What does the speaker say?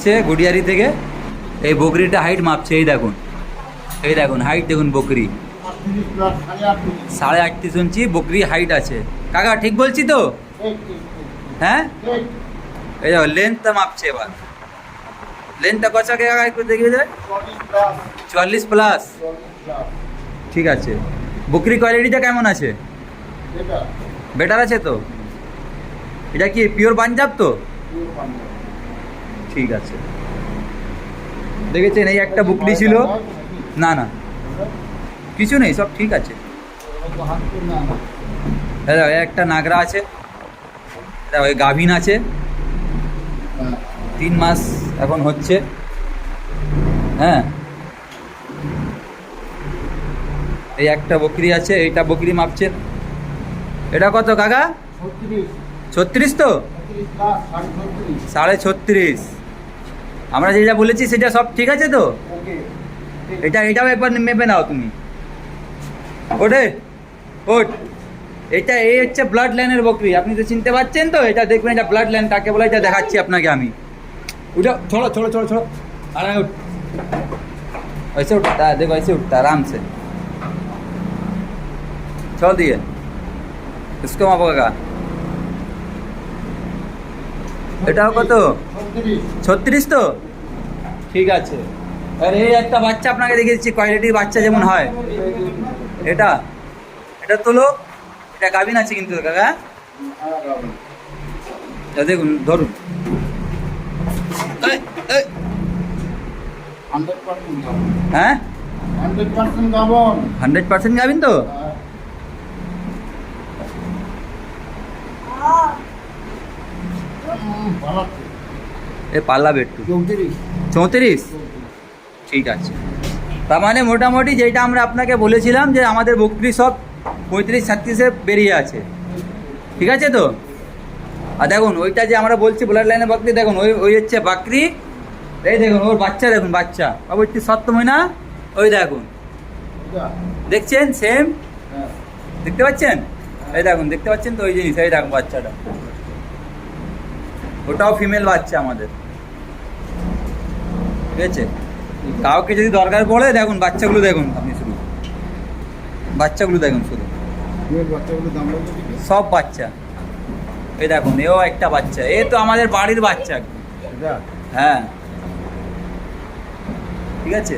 সে গুড়িয়ারি থেকে এই বকরিটা হাইট মাপছে। এই দেখুন হাইট দেখুন বকরি 38.5 ইঞ্চি বকরি হাইট আছে। কাকা ঠিক বলছি তো? হ্যাঁ, এই দেখো লেন্থটা মাপছে। এবার লেন্থটা কত কাকা একটু দেখিয়ে দেবে? 44+। ঠিক আছে। বকরি কোয়ালিটিটা কেমন আছে? বেটার আছে তো? এটা কি পিওর পাঞ্জাব তো? ঠিক আছে। দেখেছেন এই একটা বকরি ছিল, না না কিছু নেই, সব ঠিক আছে। একটা নাগরা আছে, ওই গাভিন আছে, 3 মাস এখন হচ্ছে। হ্যাঁ, এই একটা বকরি আছে, এইটা বকরি মাপছেন। এটা কত কাকা? 36 তো? 36.5। আমরা যেটা বলেছি সেটা সব ঠিক আছে তো? এটাও একবার মেপে নাও তুমি। ওটে এটা এই হচ্ছে ব্লাড লাইনের বকরি। আপনি তো চিনতে পারছেন তো? এটা দেখবেন, এটা ব্লাড লাইন কাকে বলে, এটা দেখাচ্ছি আপনাকে আমি। उठो, छोड़ो छोड़ो छोड़ो छोड़ो, आराम उठ, ऐसे उठता है, देखो ऐसे उठता है आराम से। छोड़ दिए इसको मापोगा। এটাও কত? 36 তো? ঠিক আছে। আর এই একটা বাচ্চা আপনাকে দেখিয়ে দিচ্ছি, কোয়ালিটির বাচ্চা যেমন হয়। এটা তোলো, এটা গাভিন আছে কিন্তু কাকা। দেখুন, ধরুন, হ্যাঁ 100% গাভিন তো? এ পাল্লা বেট্টু 34। ঠিক আছে। তার মানে মোটামুটি যেটা আমরা আপনাকে বলেছিলাম যে আমাদের বকরি সব 35-36-এ বেরিয়ে আছে। ঠিক আছে তো? আর দেখুন ওইটা যে আমরা বলছি ব্লাড লাইনের বকরি, দেখুন ওই হচ্ছে বাকরি। এই দেখুন ওর বাচ্চা, দেখুন বাচ্চা অবশ্যই 7 মহিনা। ওই দেখুন, দেখছেন সেম? দেখতে পাচ্ছেন? এই দেখুন, দেখতে পাচ্ছেন তো ওই জিনিস? এই দেখুন বাচ্চাটা, ওটাও ফিমেল বাচ্চা আমাদের। ঠিক আছে। কাউকে যদি দরকার পড়ে, দেখুন বাচ্চাগুলো দেখুন, আপনি শুধু বাচ্চাগুলো দেখুন, শুধু সব বাচ্চা। এই দেখুন এও একটা বাচ্চা, এ তো আমাদের বাড়ির বাচ্চা। হ্যাঁ, ঠিক আছে।